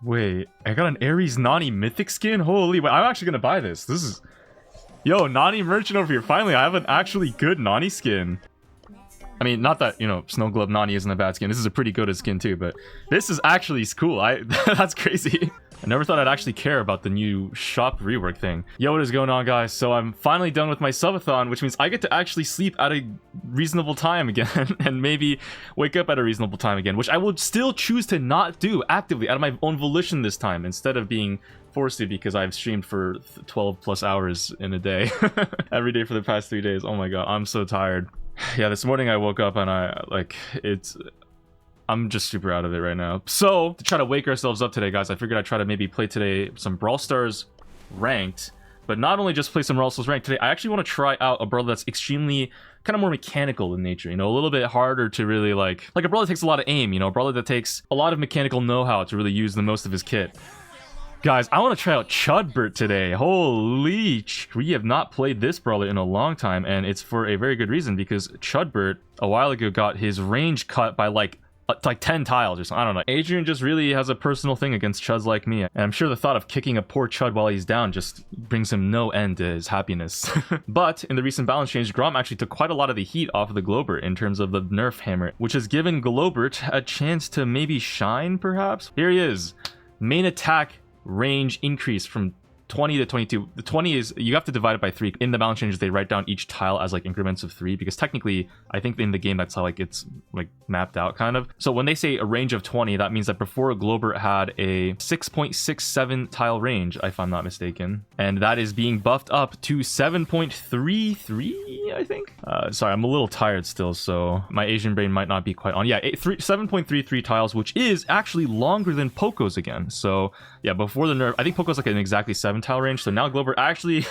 Wait, I got an Ares Nani mythic skin? Holy, wait, I'm actually gonna buy this. This is... Yo, Nani merchant over here. Finally, I have an actually good Nani skin. I mean, not that, you know, Snow Globe Nani isn't a bad skin. This is a pretty good skin too, but this is actually cool. That's crazy. I never thought I'd actually care about the new shop rework thing. Yo, what is going on, guys? So I'm finally done with my subathon, which means I get to actually sleep at a reasonable time again and maybe wake up at a reasonable time again, which I will still choose to not do actively out of my own volition this time instead of being forced to because I've streamed for 12 plus hours in a day every day for the past 3 days. Oh my god, I'm so tired. Yeah, this morning I woke up and I'm just super out of it right now. So, to try to wake ourselves up today, guys, I figured I'd try to maybe play today some Brawl Stars ranked. But not only just play some Brawl Stars ranked today, I actually want to try out a brawler that's extremely kind of more mechanical in nature, you know, a little bit harder to really like a brawler that takes a lot of aim, you know, a brawler that takes a lot of mechanical know-how to really use the most of his kit. Guys, I want to try out Chudbert today. Holy, we have not played this brawler in a long time, and it's for a very good reason, because Chudbert a while ago got his range cut by like 10 tiles or something. I don't know. Adrian just really has a personal thing against Chuds like me. And I'm sure the thought of kicking a poor Chud while he's down just brings him no end to his happiness. But in the recent balance change, Grom actually took quite a lot of the heat off of the Globert in terms of the nerf hammer, which has given Globert a chance to maybe shine, perhaps? Here he is. Main attack range increase from 20 to 22. The 20 is, you have to divide it by 3. In the balance changes, they write down each tile as like increments of 3, because technically, I think in the game, that's how like it's like mapped out kind of. So when they say a range of 20, that means that before Globert had a 6.67 tile range, if I'm not mistaken. And that is being buffed up to 7.33, I think. Sorry, I'm a little tired still, so my Asian brain might not be quite on. Yeah, 7.33 tiles, which is actually longer than Poco's again. So yeah, before the nerf, I think Poco's like an exactly 7 tile range. So now Globert actually,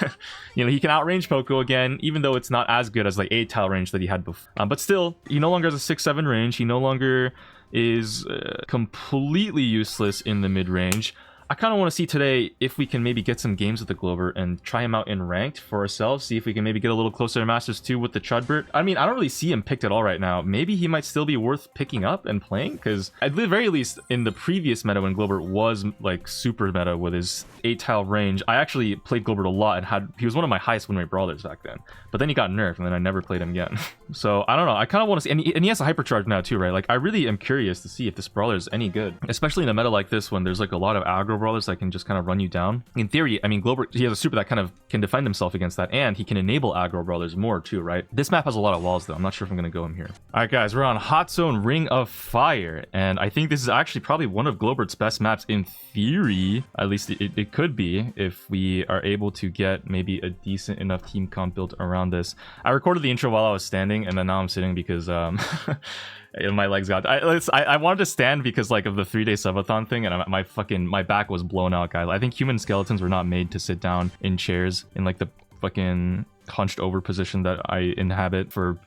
you know, he can outrange Poco again, even though it's not as good as like 8 tile range that he had before. But still, he no longer has a 6-7 range. He no longer is completely useless in the mid range. I kind of want to see today if we can maybe get some games with the Globert and try him out in ranked for ourselves. See if we can maybe get a little closer to Masters 2 with the Chudbert. I mean, I don't really see him picked at all right now. Maybe he might still be worth picking up and playing, because at the very least in the previous meta when Globert was like super meta with his 8 tile range, I actually played Globert a lot and he was one of my highest win rate brawlers back then. But then he got nerfed and then I never played him again. So I don't know. I kind of want to see, and he has a hypercharge now too, right? Like I really am curious to see if this brawler is any good, especially in a meta like this when there's like a lot of aggro brawlers that can just kind of run you down. In theory, I mean, Globert, he has a super that kind of can defend himself against that, and he can enable aggro brawlers more too, right? This map has a lot of walls though. I'm not sure if I'm going to go him here. All right, guys, we're on Hot Zone Ring of Fire, and I think this is actually probably one of Globert's best maps in theory. At least it could be if we are able to get maybe a decent enough team comp built around this. I recorded the intro while I was standing, and then now I'm sitting because my legs got I wanted to stand because like of the 3-day subathon thing, and my back was blown out, guys. I think human skeletons were not made to sit down in chairs in like the fucking hunched over position that I inhabit for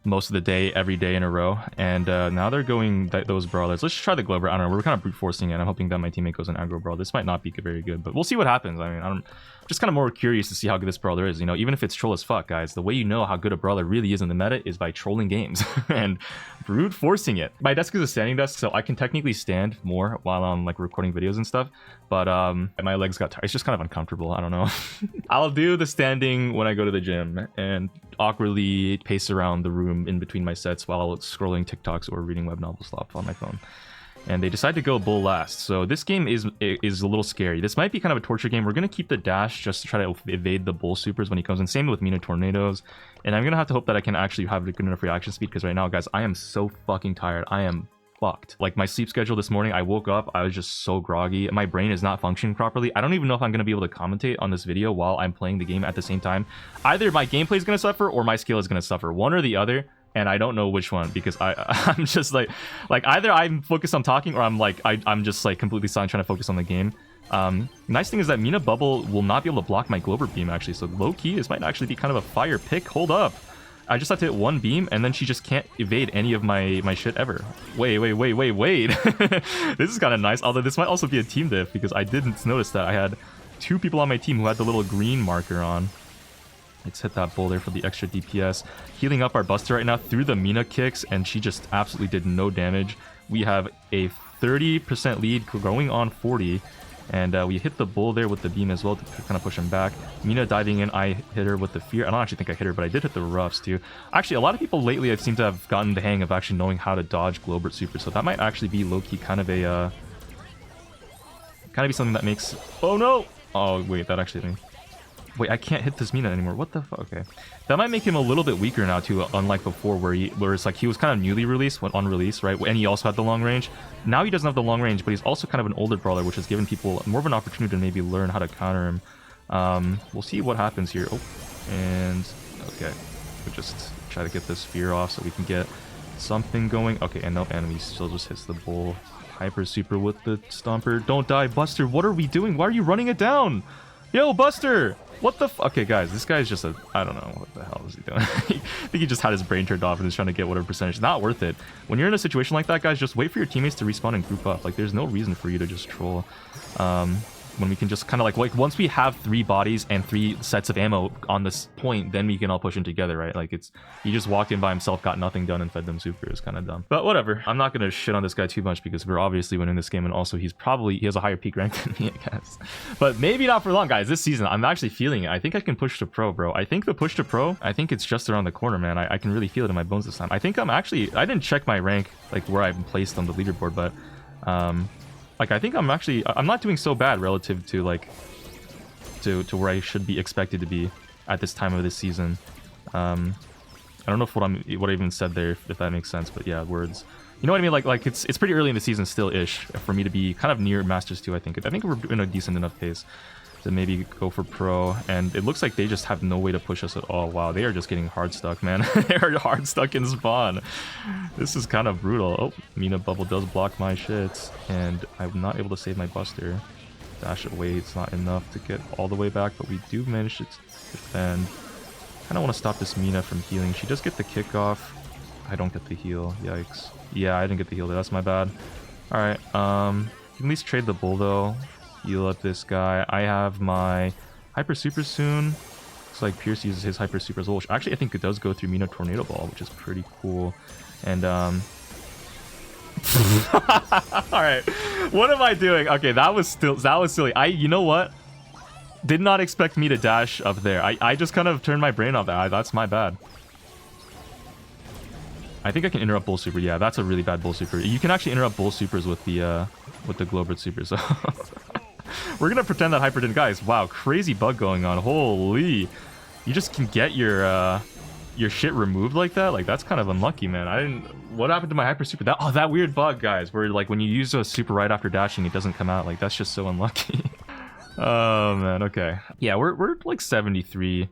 most of the day, every day in a row. And now they're going those brawlers. Let's try the Globert. I don't know, we're kind of brute forcing it. I'm hoping that my teammate goes an aggro brawl. This might not be very good, but we'll see what happens. I mean, I'm just kind of more curious to see how good this brawler is, you know, even if it's troll as fuck, guys. The way you know how good a brawler really is in the meta is by trolling games and brute forcing it. My desk is a standing desk, so I can technically stand more while I'm like recording videos and stuff, but my legs got tired. It's just kind of uncomfortable. I don't know. I'll do the standing when I go to the gym and awkwardly pace around the room in between my sets while scrolling TikToks or reading web novel stuff on my phone. And they decide to go bull last. So this game is a little scary. This might be kind of a torture game. We're going to keep the dash just to try to evade the bull supers when he comes in. Same with Mina Tornadoes. And I'm going to have to hope that I can actually have a good enough reaction speed, because right now, guys, I am so fucking tired. I am fucked. Like my sleep schedule this morning, I woke up, I was just so groggy. My brain is not functioning properly. I don't even know if I'm going to be able to commentate on this video while I'm playing the game at the same time. Either my gameplay is going to suffer or my skill is going to suffer. One or the other. And I don't know which one, because I'm just like either I'm focused on talking or I'm just like completely silent trying to focus on the game. Nice thing is that Mina Bubble will not be able to block my Globert beam actually. So low key, this might actually be kind of a fire pick. Hold up. I just have to hit one beam and then she just can't evade any of my shit ever. Wait. This is kind of nice. Although this might also be a team diff, because I didn't notice that I had 2 people on my team who had the little green marker on. Let's hit that bull there for the extra DPS. Healing up our Buster right now through the Mina kicks, and she just absolutely did no damage. We have a 30% lead, going on 40. And we hit the bull there with the beam as well to kind of push him back. Mina diving in, I hit her with the fear. I don't actually think I hit her, but I did hit the roughs too. Actually, a lot of people lately I seem to have gotten the hang of actually knowing how to dodge Globert super. So that might actually be low-key kind of a... kind of be something that makes... Oh no! Oh wait, that actually... Wait, I can't hit this Mina anymore. What the fuck? Okay. That might make him a little bit weaker now too, unlike before where it's like he was kind of newly released when on release, right? And he also had the long range. Now he doesn't have the long range, but he's also kind of an older brawler, which has given people more of an opportunity to maybe learn how to counter him. We'll see what happens here. Oh, and okay. We'll just try to get this fear off so we can get something going. Okay, and no, and he still just hits the bull. Hyper super with the stomper. Don't die, Buster. What are we doing? Why are you running it down? Yo, Buster! What the okay, guys, this guy's just a... I don't know. What the hell is he doing? I think he just had his brain turned off and is trying to get whatever percentage. Not worth it. When you're in a situation like that, guys, just wait for your teammates to respawn and group up. Like, there's no reason for you to just troll. When we can just kind of like once we have 3 bodies and 3 sets of ammo on this point, then we can all push in together, right? Like it's he just walked in by himself, got nothing done, and fed them super. Is kind of dumb, but whatever. I'm not gonna shit on this guy too much because we're obviously winning this game, and also he has a higher peak rank than me, I guess. But maybe not for long, guys. This season I'm actually feeling it. I think I can push to pro, bro. I think the push to pro, I think it's just around the corner, man. I can really feel it in my bones this time. I think I didn't check my rank, like where I'm placed on the leaderboard, but like I think I'm not doing so bad relative to like to where I should be expected to be at this time of this season. I don't know if what I even said there, if that makes sense, but yeah, words. You know what I mean? Like it's pretty early in the season still-ish for me to be kind of near Masters 2, I think. I think we're in a decent enough pace to maybe go for pro, and it looks like they just have no way to push us at all. Wow, they are just getting hard stuck, man. They are hard stuck in spawn. This is kind of brutal. Oh, Mina bubble does block my shit, and I'm not able to save my Buster. Dash away, it's not enough to get all the way back, but we do manage to defend. Kind of want to stop this Mina from healing. She does get the kickoff. I don't get the heal. Yikes. Yeah, I didn't get the heal there. That's my bad. All right. You can at least trade the bull though. Heal up this guy. I have my hyper super soon. Looks like Pierce uses his hyper super as well, which actually I think it does go through Mina tornado ball, which is pretty cool. And all right, what am I doing? Okay, that was silly. You know what? Did not expect me to dash up there. I just kind of turned my brain off that. That's my bad. I think I can interrupt bull super. Yeah, that's a really bad bull super. You can actually interrupt bull supers with the Globert super. So we're gonna pretend that hyper didn't. Guys, wow, crazy bug going on. Holy, you just can get your shit removed like that. Like that's kind of unlucky, man. I didn't. What happened to my hyper super? That weird bug, guys, where like when you use a super right after dashing, it doesn't come out. Like that's just so unlucky. Oh man. Okay. Yeah, we're like 73.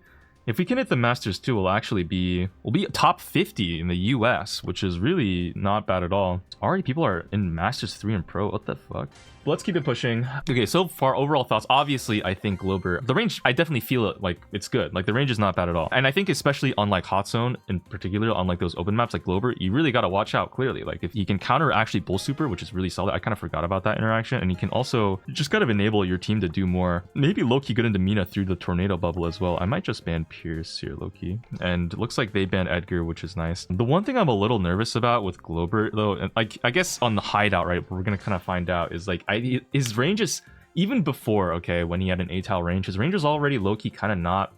If we can hit the Masters 2, we'll be top 50 in the US, which is really not bad at all. Already people are in Masters 3 and Pro. What the fuck? But let's keep it pushing. Okay, so far, overall thoughts. Obviously, I think Globert, the range, I definitely feel it, like, it's good. Like, the range is not bad at all. And I think especially on, like, Hot Zone, in particular, on, like, those open maps like Globert, you really got to watch out, clearly. Like, if you can counter actually Bull Super, which is really solid. I kind of forgot about that interaction. And you can also just kind of enable your team to do more. Maybe low-key good into Mina through the tornado bubble as well. I might just ban Pierce here, low-key. And it looks like they banned Edgar, which is nice. The one thing I'm a little nervous about with Globert, though, and like, I guess on the hideout, right, we're going to kind of find out, is, like, his range is, even before, okay, when he had an ATAL range, his range is already low-key kind of not...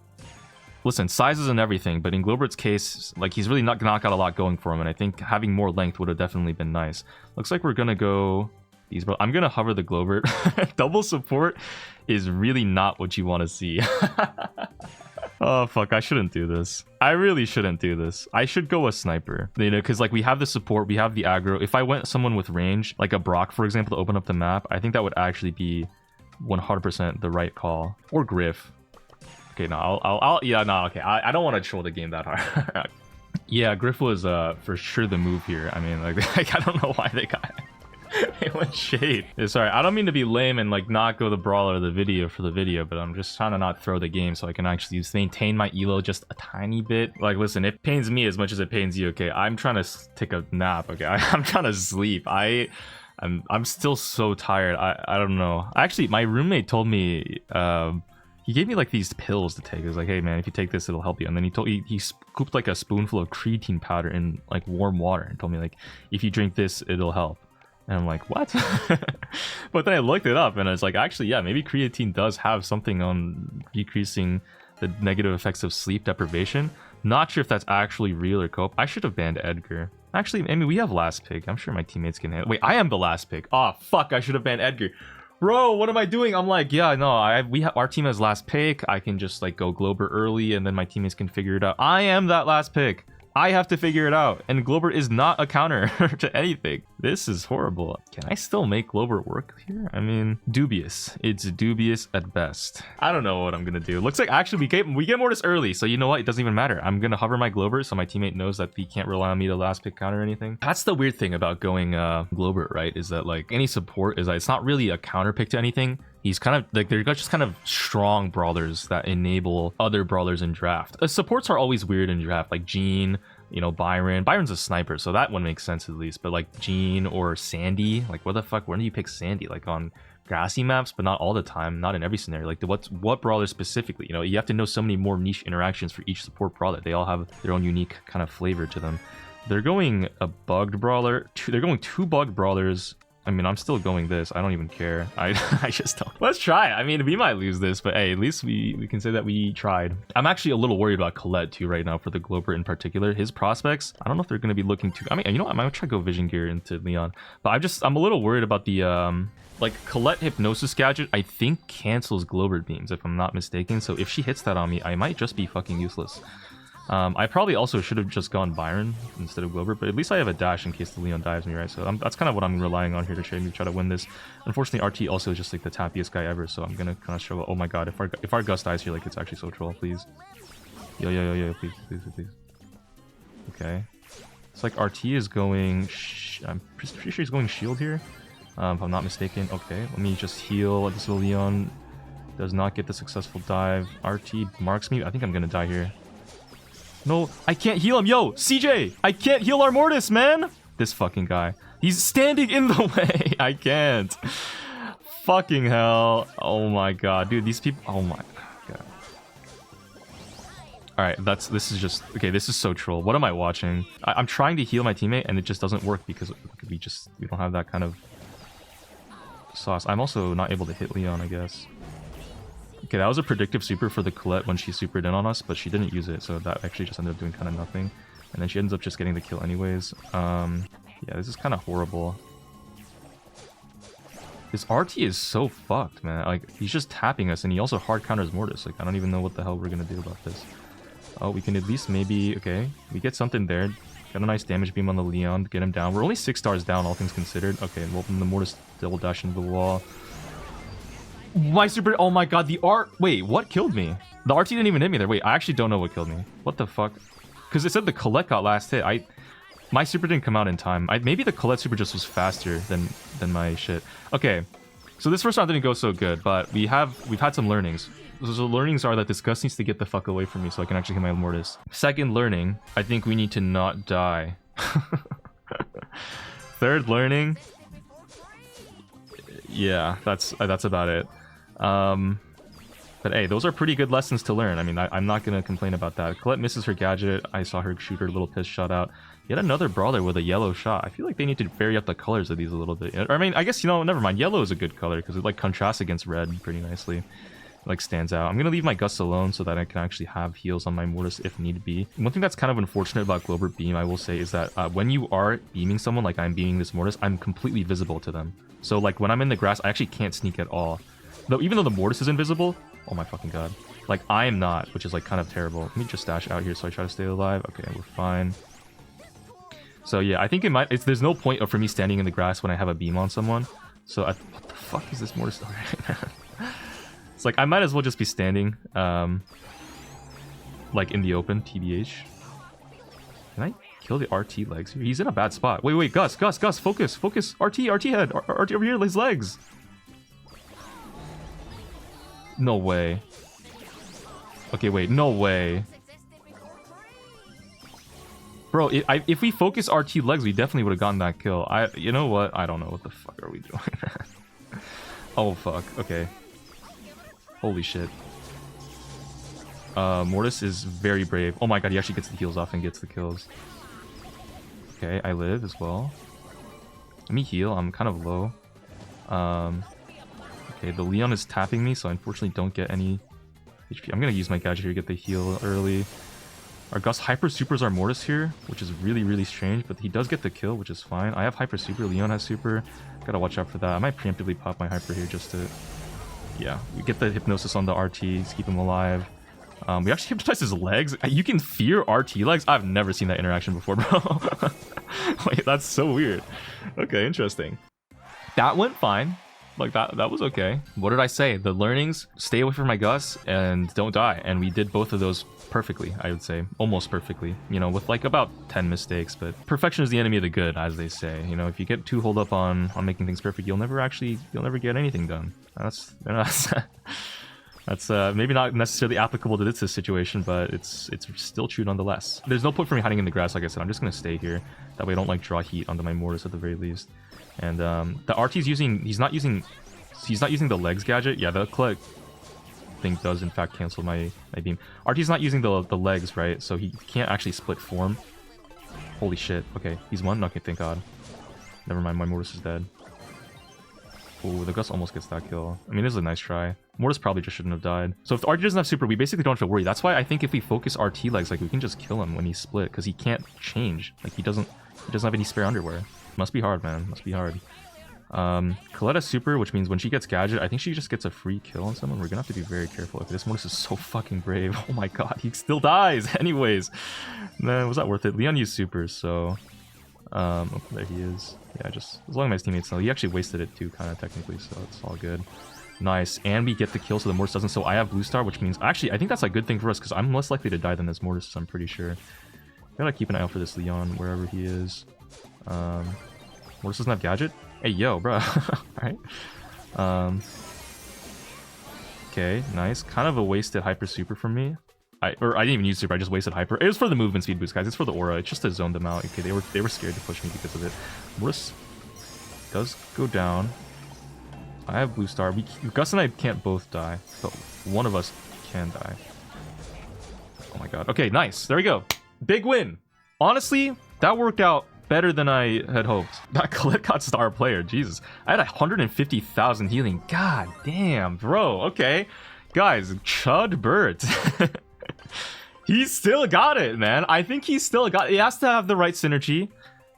Listen, sizes and everything, but in Globert's case, like, he's really not got a lot going for him, and I think having more length would have definitely been nice. Looks like we're gonna go... I'm gonna hover the Globert. Double support is really not what you want to see. Oh, fuck, I shouldn't do this. I really shouldn't do this. I should go a sniper, you know, because, like, we have the support, we have the aggro. If I went someone with range, like a Brock, for example, to open up the map, I think that would actually be 100% the right call. Or Griff. Okay, no, okay. I don't want to troll the game that hard. Yeah, Griff was for sure the move here. I mean, like I don't know why they got they went shade. Sorry, I don't mean to be lame and like not go the brawler the video for the video, but I'm just trying to not throw the game so I can actually maintain my elo just a tiny bit. Like, listen, it pains me as much as it pains you. Okay, I'm trying to take a nap. Okay, I'm trying to sleep. I'm still so tired. I don't know. Actually, my roommate told me he gave me like these pills to take. He was like, hey man, if you take this, it'll help you. And then he scooped like a spoonful of creatine powder in like warm water and told me like, if you drink this, it'll help. And I'm like, what? But then I looked it up and I was like, actually, yeah, maybe creatine does have something on decreasing the negative effects of sleep deprivation. Not sure if that's actually real or cope. I should have banned Edgar. Actually, I mean, we have last pick. I'm sure my teammates can handle. Wait, I am the last pick. Oh, fuck, I should have banned Edgar. Bro, what am I doing? I'm like, yeah, no, our team has last pick. I can just like go Glober early and then my teammates can figure it out. I am that last pick. I have to figure it out, and Glober is not a counter to anything. This is horrible. Can I still make Glober work here? I mean, dubious. It's dubious at best. I don't know what I'm gonna do. Looks like actually we get Mortis early, so you know what? It doesn't even matter. I'm gonna hover my Glober so my teammate knows that he can't rely on me to last pick counter or anything. That's the weird thing about going Glober, right? Is that like any support is that it's not really a counter pick to anything. He's kind of like, they're just kind of strong brawlers that enable other brawlers in draft. Supports are always weird in draft, like Jean, you know, Byron. Byron's a sniper, so that one makes sense at least. But like Jean or Sandy, like what the fuck? When do you pick Sandy? Like on grassy maps, but not all the time, not in every scenario. Like what brawler specifically? You know, you have to know so many more niche interactions for each support brawler. They all have their own unique kind of flavor to them. They're going a bugged brawler. They're going 2 bugged brawlers. I mean, I'm still going this. I don't even care. I just don't. Let's try. I mean, we might lose this, but hey, at least we can say that we tried. I'm actually a little worried about Colette too right now for the Glober in particular. His prospects, I don't know if they're going to be looking too... I mean, you know what? I might try to go Vision Gear into Leon. But I'm a little worried about the... like, Colette Hypnosis gadget, I think cancels Glober beams, if I'm not mistaken. So if she hits that on me, I might just be fucking useless. I probably also should have just gone Byron instead of Glober, but at least I have a dash in case the Leon dives me, right? So that's kind of what I'm relying on here to try to win this. Unfortunately, RT also is just like the tappiest guy ever, so I'm gonna kind of struggle. Oh my god, if our Gus dies here, like it's actually so troll, please. Yo, please. Okay. It's like RT is going... I'm pretty sure he's going shield here, if I'm not mistaken. Okay, let me just heal. This Leon does not get the successful dive. RT marks me. I think I'm gonna die here. No, I can't heal him. Yo, CJ, I can't heal our Mortis, man. This fucking guy. He's standing in the way. I can't. Fucking hell. Oh my god. Dude, these people... Oh my god. Alright, this is just... Okay, this is so troll. What am I watching? I'm trying to heal my teammate and it just doesn't work because we don't have that kind of sauce. I'm also not able to hit Leon, I guess. Okay, that was a predictive super for the Colette when she supered in on us, but she didn't use it, so that actually just ended up doing kind of nothing. And then she ends up just getting the kill anyways. Yeah, this is kind of horrible. This RT is so fucked, man. Like, he's just tapping us, and he also hard counters Mortis. Like, I don't even know what the hell we're gonna do about this. Oh, we can at least maybe... Okay, we get something there. Got a nice damage beam on the Leon to get him down. We're only 6 stars down, all things considered. Okay, well, then the Mortis double dash into the wall. My super... Oh my god, the art... Wait, what killed me? The RT didn't even hit me there. Wait, I actually don't know what killed me. What the fuck? Because it said the Colette got last hit. My super didn't come out in time. Maybe the Colette super just was faster than my shit. Okay, so this first round didn't go so good, but we've had some learnings. So the learnings are that this Gus needs to get the fuck away from me so I can actually hit my Mortis. Second learning, I think we need to not die. Third learning... Yeah, that's about it. But hey, those are pretty good lessons to learn. I mean, I'm not gonna complain about that. Colette misses her gadget. I saw her shoot her little piss shot out. Yet another brawler with a yellow shot. I feel like they need to vary up the colors of these a little bit. I mean, I guess, you know, never mind. Yellow is a good color because it like contrasts against red pretty nicely. It, like, stands out. I'm gonna leave my Gus alone so that I can actually have heals on my Mortis if need be. One thing that's kind of unfortunate about Glober Beam, I will say, is that when you are beaming someone, like I'm beaming this Mortis, I'm completely visible to them. So like when I'm in the grass, I actually can't sneak at all. Though even though the Mortis is invisible, oh my fucking god. Like I am not, which is like kind of terrible. Let me just dash out here so I try to stay alive. Okay, we're fine. So yeah, I think there's no point for me standing in the grass when I have a beam on someone. So what the fuck is this Mortis? It's like I might as well just be standing like in the open, TBH. Can I kill the RT legs here? He's in a bad spot. Wait, Gus, focus. RT head. RT over here, his legs. No way. Okay, wait, no way. Bro, if we focus RT legs, we definitely would have gotten that kill. You know what? I don't know what the fuck are we doing. Oh, fuck. Okay. Holy shit. Mortis is very brave. Oh my god, he actually gets the heals off and gets the kills. Okay, I live as well. Let me heal. I'm kind of low. Okay, the Leon is tapping me, so I unfortunately don't get any HP. I'm gonna use my gadget here to get the heal early. Our Gus hyper supers our Mortis here, which is really, really strange, but he does get the kill, which is fine. I have hyper super, Leon has super. Gotta watch out for that. I might preemptively pop my hyper here just to... Yeah, we get the hypnosis on the RT, keep him alive. We actually hypnotize his legs. You can fear RT legs? I've never seen that interaction before, bro. Wait, that's so weird. Okay, interesting. That went fine. Like, that was okay. What did I say? The learnings, stay away from my Gus and don't die. And we did both of those perfectly, I would say. Almost perfectly. You know, with like about 10 mistakes. But perfection is the enemy of the good, as they say. You know, if you get too holed up on making things perfect, you'll never get anything done. That's maybe not necessarily applicable to this situation, but it's still true nonetheless. There's no point for me hiding in the grass, like I said. I'm just going to stay here. That way I don't like draw heat onto my Mortis at the very least. And the RT's he's not using the legs gadget. Yeah, the collect thing does in fact cancel my beam. RT's not using the legs, right? So he can't actually split form. Holy shit. Okay, he's won? Okay, thank god. Never mind, my Mortis is dead. Ooh, the Gus almost gets that kill. I mean, this is a nice try. Mortis probably just shouldn't have died. So if the RT doesn't have super, we basically don't have to worry. That's why I think if we focus RT legs, like, we can just kill him when he's split, because he can't change. Like, he doesn't have any spare underwear. Must be hard, man. Must be hard. Colette has super, which means when she gets gadget, I think she just gets a free kill on someone. We're gonna have to be very careful. If this Mortis is so fucking brave. Oh my god, he still dies. Anyways, man, was that worth it? Leon used super, so oh, there he is. Yeah, just as long as my teammates know. He actually wasted it too, kind of technically, so it's all good. Nice, and we get the kill, so the Mortis doesn't. So I have blue star, which means actually I think that's a good thing for us because I'm less likely to die than this Mortis. I'm pretty sure. Gotta keep an eye out for this Leon wherever he is. Mortis doesn't have gadget. Hey yo, bro. Alright. Okay, nice. Kind of a wasted hyper super from me. I didn't even use super, I just wasted hyper. It was for the movement speed boost, guys. It's for the aura. It's just to zone them out. Okay, they were scared to push me because of it. Mortis does go down. I have blue star. Gus and I can't both die, but one of us can die. Oh my god. Okay, nice. There we go. Big win. Honestly, that worked out better than I had hoped. That Colette got star player. Jesus. I had 150,000 healing. God damn, bro. Okay. Guys, Chud Burt. He still got it, man. I think he still got it. He has to have the right synergy.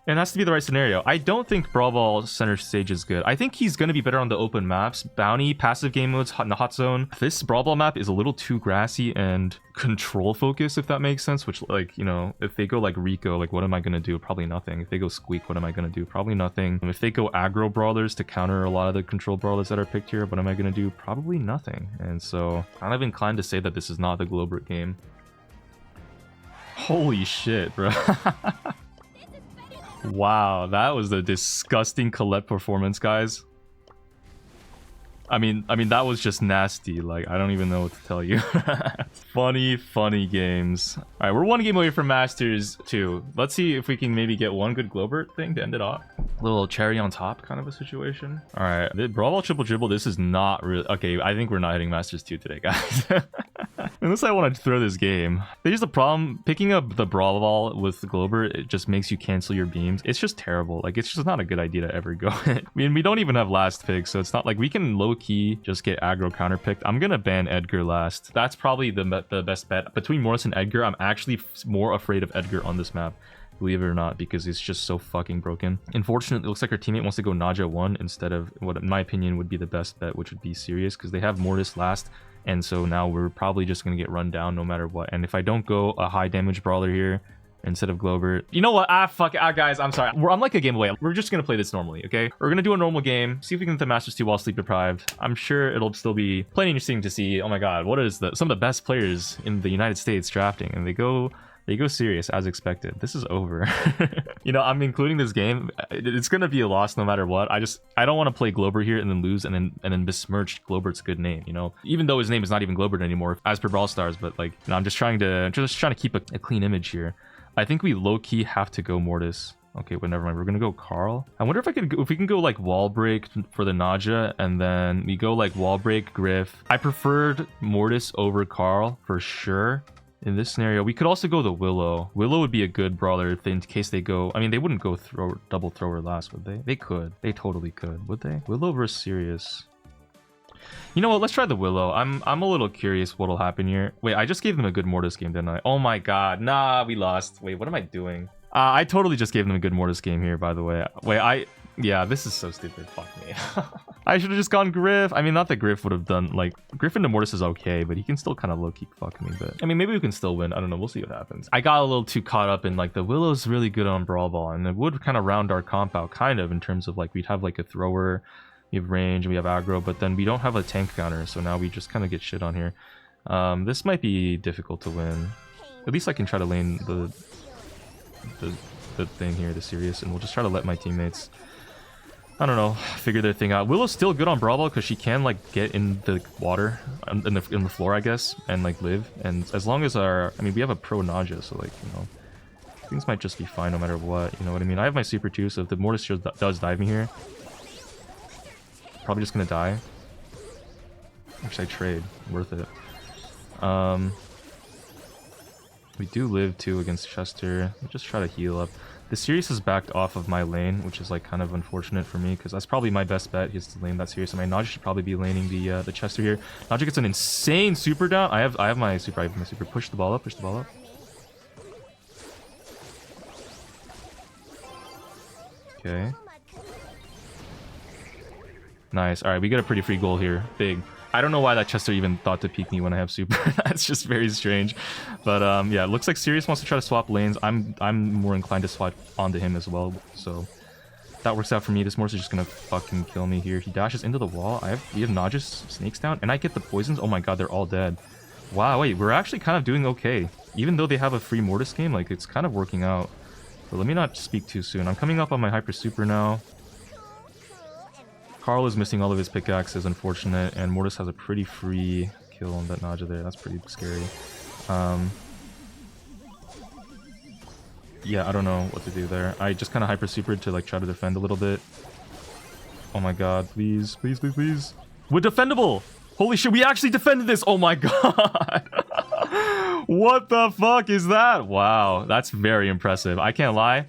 It has to be the right scenario. I don't think Brawl Ball center stage is good. I think he's going to be better on the open maps. Bounty, passive game modes, in the hot zone. This Brawl Ball map is a little too grassy and control focused, if that makes sense. Which, like, you know, if they go like Rico, like, what am I going to do? Probably nothing. If they go Squeak, what am I going to do? Probably nothing. If they go aggro brawlers to counter a lot of the control brawlers that are picked here, what am I going to do? Probably nothing. And so, kind of inclined to say that this is not the Globert game. Holy shit, bro. Wow, that was a disgusting Colette performance, guys. I mean, that was just nasty. Like, I don't even know what to tell you. Funny games. All right, we're one game away from Masters 2. Let's see if we can maybe get one good Globert thing to end it off. Little cherry on top kind of a situation. All right, the Brawl Ball triple dribble. This is not really okay. I think we're not hitting Masters 2 today, guys. Unless I want to throw this game. There's the problem. Picking up the Brawl Ball with Globert, it just makes you cancel your beams. It's just terrible. Like, it's just not a good idea to ever go in. I mean, we don't even have last pick, so it's not like we can low-key just get aggro counter picked. I'm gonna ban Edgar last. That's probably the best bet. Between Mortis and Edgar, I'm actually more afraid of Edgar on this map. Believe it or not, because it's just so fucking broken. Unfortunately, it looks like our teammate wants to go Naja 1 instead of what, in my opinion, would be the best bet, which would be Sirius, because they have Mortis last. And so now we're probably just going to get run down no matter what. And if I don't go a high damage brawler here instead of Globert... You know what? Fuck it. Guys, I'm sorry. I'm like a game away. We're just going to play this normally, okay? We're going to do a normal game. See if we can get the Masters 2 while sleep deprived. I'm sure it'll still be plenty interesting to see. Oh my god, what is some of the best players in the United States drafting? And they go serious as expected. This is over. You know, I'm including this game. It's gonna be a loss no matter what. I don't want to play Globert here and then lose and then besmirch Globert's good name, you know, even though his name is not even Globert anymore as per Brawl Stars. But like, you know, I'm just trying to keep a clean image here. I think we low-key have to go Mortis. Okay, but never mind. We're gonna go Carl. I wonder if we can go like wall break for the Naja, and then we go like wall break Griff. I preferred Mortis over Carl for sure. In this scenario, we could also go the Willow. Willow would be a good brawler if in case they go... I mean, they wouldn't go double thrower last, would they? They could. They totally could, would they? Willow versus Sirius. You know what? Let's try the Willow. I'm a little curious what'll happen here. Wait, I just gave them a good Mortis game, didn't I? Oh my god. Nah, we lost. Wait, what am I doing? I totally just gave them a good Mortis game here, by the way. Wait, yeah, this is so stupid. Fuck me. I should have just gone Griff. I mean, not that Griff would have done, like, Griff into Mortis is okay, but he can still kind of low-key fuck me, but... I mean, maybe we can still win. I don't know. We'll see what happens. I got a little too caught up in, like, the Willow's really good on Brawl Ball, and it would kind of round our comp out, kind of, in terms of, like, we'd have, like, a thrower, we have range, and we have aggro, but then we don't have a tank counter, so now we just kind of get shit on here. This might be difficult to win. At least I can try to lane the thing here, the Sirius, and we'll just try to let my teammates... I don't know, figure their thing out. Willow's still good on Brawl Ball because she can like get in the water, in the floor, I guess, and like live. And as long as I mean, we have a pro Naja, so like, you know, things might just be fine no matter what. You know what I mean? I have my super too, so if the Mortis does dive me here, probably just gonna die. Actually, I trade, worth it. We do live too against Chester. We'll just try to heal up. The Sirius is backed off of my lane, which is like kind of unfortunate for me because that's probably my best bet. He has to lane that Sirius. And my Naja should probably be laning the Chester here. Naja gets an insane super down. I have my super. Push the ball up. Push the ball up. Okay. Nice. All right, we get a pretty free goal here. Big. I don't know why that Chester even thought to peek me when I have super. That's just very strange. But yeah, it looks like Sirius wants to try to swap lanes. I'm more inclined to swap onto him as well. So that works out for me. This Mortis is just gonna fucking kill me here. He dashes into the wall. We have Naja's snakes down, and I get the poisons. Oh my god, they're all dead. Wow, wait, we're actually kind of doing okay. Even though they have a free Mortis game, like it's kind of working out. But let me not speak too soon. I'm coming up on my hyper super now. Carl is missing all of his pickaxes, unfortunate, and Mortis has a pretty free kill on that Naja there. That's pretty scary. Yeah, I don't know what to do there. I just kind of hyper supered to like try to defend a little bit. Oh my god, please, please, please, please. We're defendable! Holy shit, we actually defended this! Oh my god! What the fuck is that? Wow, that's very impressive. I can't lie.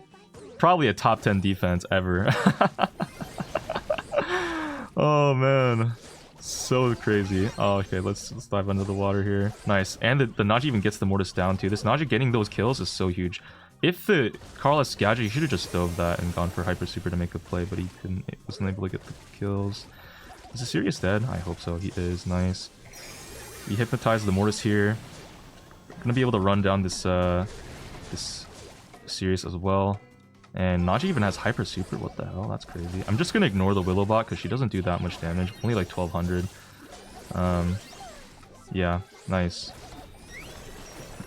Probably a top 10 defense ever. Oh man, so crazy. Oh, okay, let's dive under the water here. Nice, and the Naja even gets the Mortis down too. This Naja getting those kills is so huge. If the Carl has gadget, he should have just dove that and gone for hyper super to make a play, but he wasn't able to get the kills. Is the Sirius dead? I hope so. He is. Nice. We hypnotize the Mortis here. Gonna be able to run down this this Sirius as well. And Naja even has hyper super. What the hell? That's crazy. I'm just gonna ignore the Willow bot because she doesn't do that much damage. Only like 1200. Yeah, nice.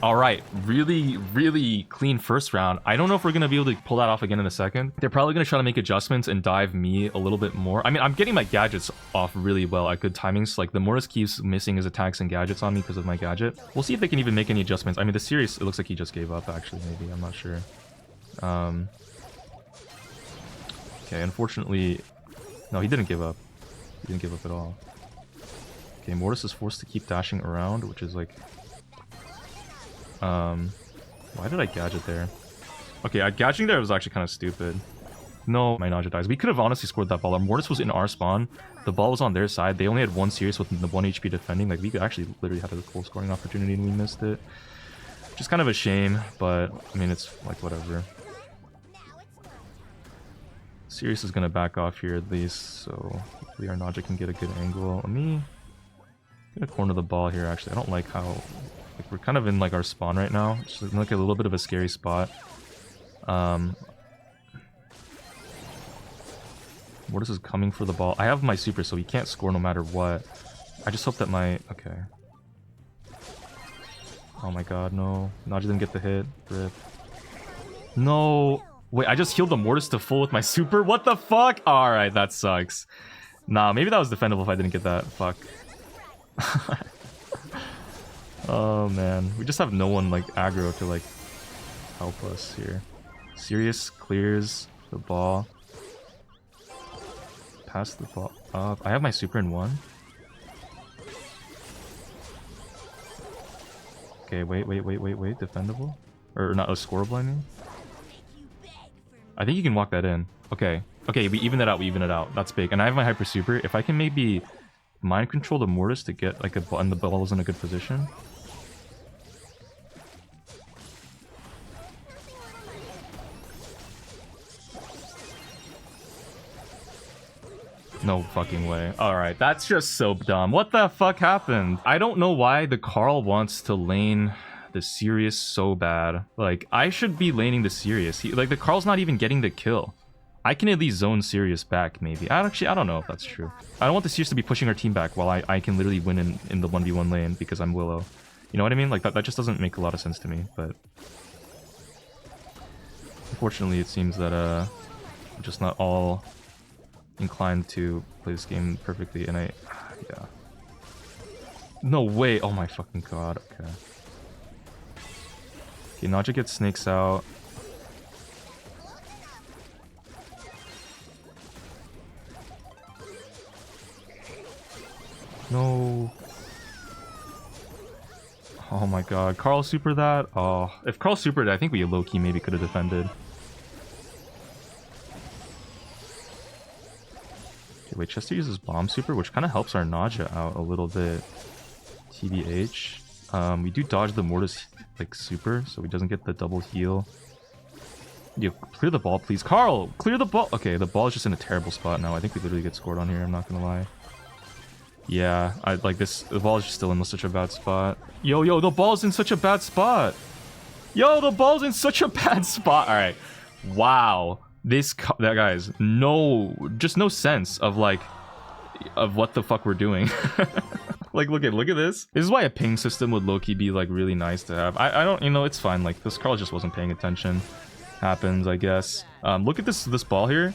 All right, really, really clean first round. I don't know if we're gonna be able to pull that off again in a second. They're probably gonna try to make adjustments and dive me a little bit more. I mean, I'm getting my gadgets off really well at good timings. Like the Mortis keeps missing his attacks and gadgets on me because of my gadget. We'll see if they can even make any adjustments. I mean, the Sirius, it looks like he just gave up actually, maybe. I'm not sure. Okay, unfortunately... No, he didn't give up. He didn't give up at all. Okay, Mortis is forced to keep dashing around, which is like... Why did I gadget there? Okay, gadgeting there was actually kind of stupid. No, my Naja dies. We could have honestly scored that ball. Our Mortis was in our spawn. The ball was on their side. They only had one Sirius with the 1 HP defending. Like, we could actually literally have a goal scoring opportunity and we missed it. Which is kind of a shame, but, I mean, it's like, whatever. Sirius is going to back off here at least, so hopefully our Naja can get a good angle. Let me get a corner of the ball here, actually. I don't like how... Like, we're kind of in, like, our spawn right now. It's like a little bit of a scary spot. Mortis is coming for the ball. I have my super, so he can't score no matter what. I just hope that my... Okay. Oh my god, no. Naja didn't get the hit. Rip. No... Wait, I just healed the Mortis to full with my super? What the fuck? Alright, that sucks. Nah, maybe that was defendable if I didn't get that. Fuck. Oh, man. We just have no one, like, aggro to, like, help us here. Sirius clears the ball. Pass the ball up. I have my super in one. Okay, wait. Defendable? Or not, scoreable, I mean? I think you can walk that in. Okay. Okay, we even it out. That's big. And I have my Hyper Super. If I can maybe mind control the Mortis to get like a... and the ball is in a good position. No fucking way. Alright, that's just so dumb. What the fuck happened? I don't know why the Carl wants to lane the Sirius so bad. Like, I should be laning the Sirius. Like, the Carl's not even getting the kill. I can at least zone Sirius back, maybe. I don't know if that's true. I don't want the Sirius to be pushing our team back while I can literally win in the 1v1 lane because I'm Willow. You know what I mean? Like, that just doesn't make a lot of sense to me, but... Unfortunately, it seems that, I'm just not all inclined to play this game perfectly, and yeah. No way! Oh my fucking god, okay. Okay, Naja gets snakes out. No. Oh my god, Carl super that? Oh, if Carl supered, I think we low-key maybe could have defended. Wait, Chester uses Bomb Super, which kind of helps our Naja out a little bit. TBH. We do dodge the Mortis, like, super, so he doesn't get the double heal. Yo, clear the ball, please. Carl, clear the ball! Okay, the ball is just in a terrible spot now. I think we literally get scored on here, I'm not gonna lie. Yeah, the ball is just still in such a bad spot. Yo, the ball's in such a bad spot! Yo, the ball's in such a bad spot! Alright. Wow. That guys, just no sense of like of what the fuck we're doing. Like, look at this. This is why a ping system would low-key be like really nice to have. I don't, you know, it's fine. Like, this Carl just wasn't paying attention. Happens, I guess. Look at this ball here.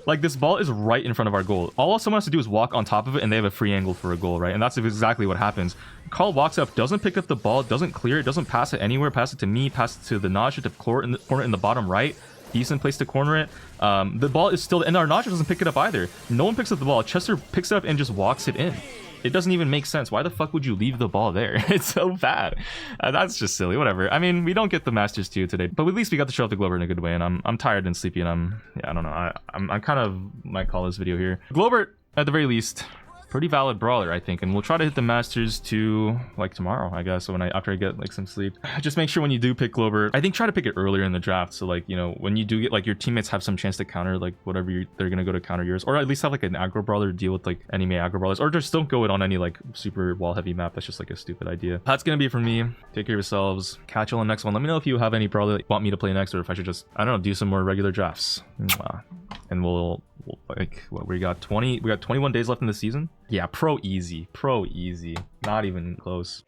Like, this ball is right in front of our goal. All someone has to do is walk on top of it, and they have a free angle for a goal, right? And that's exactly what happens. Carl walks up, doesn't pick up the ball, doesn't clear it, doesn't pass it anywhere, pass it to me, pass it to the Naja to corner in the bottom right. Decent place to corner it. The ball is still... And our Naja doesn't pick it up either. No one picks up the ball. Chester picks it up and just walks it in. It doesn't even make sense. Why the fuck would you leave the ball there? It's so bad. That's just silly. Whatever. I mean, we don't get the Masters 2 today, but at least we got to show off the Globert in a good way, and I'm tired and sleepy, and I don't know. I'm kind of might call this video here. Globert, at the very least, pretty valid brawler, I think, and we'll try to hit the Masters 2 like tomorrow, I guess, after I get like some sleep. Just make sure when you do pick Globert, I think try to pick it earlier in the draft, so like, you know, when you do get, like, your teammates have some chance to counter like whatever they're gonna go to counter yours, or at least have like an aggro brawler to deal with like enemy aggro brawlers, or just don't go it on any like super wall heavy map. That's just like a stupid idea. That's gonna be it from me. Take care of yourselves. Catch you on the next one. Let me know if you have any brawler that want me to play next, or if I should just, I don't know, do some more regular drafts. And we'll like, what, we got 21 days left in the season. Yeah, pro easy, not even close.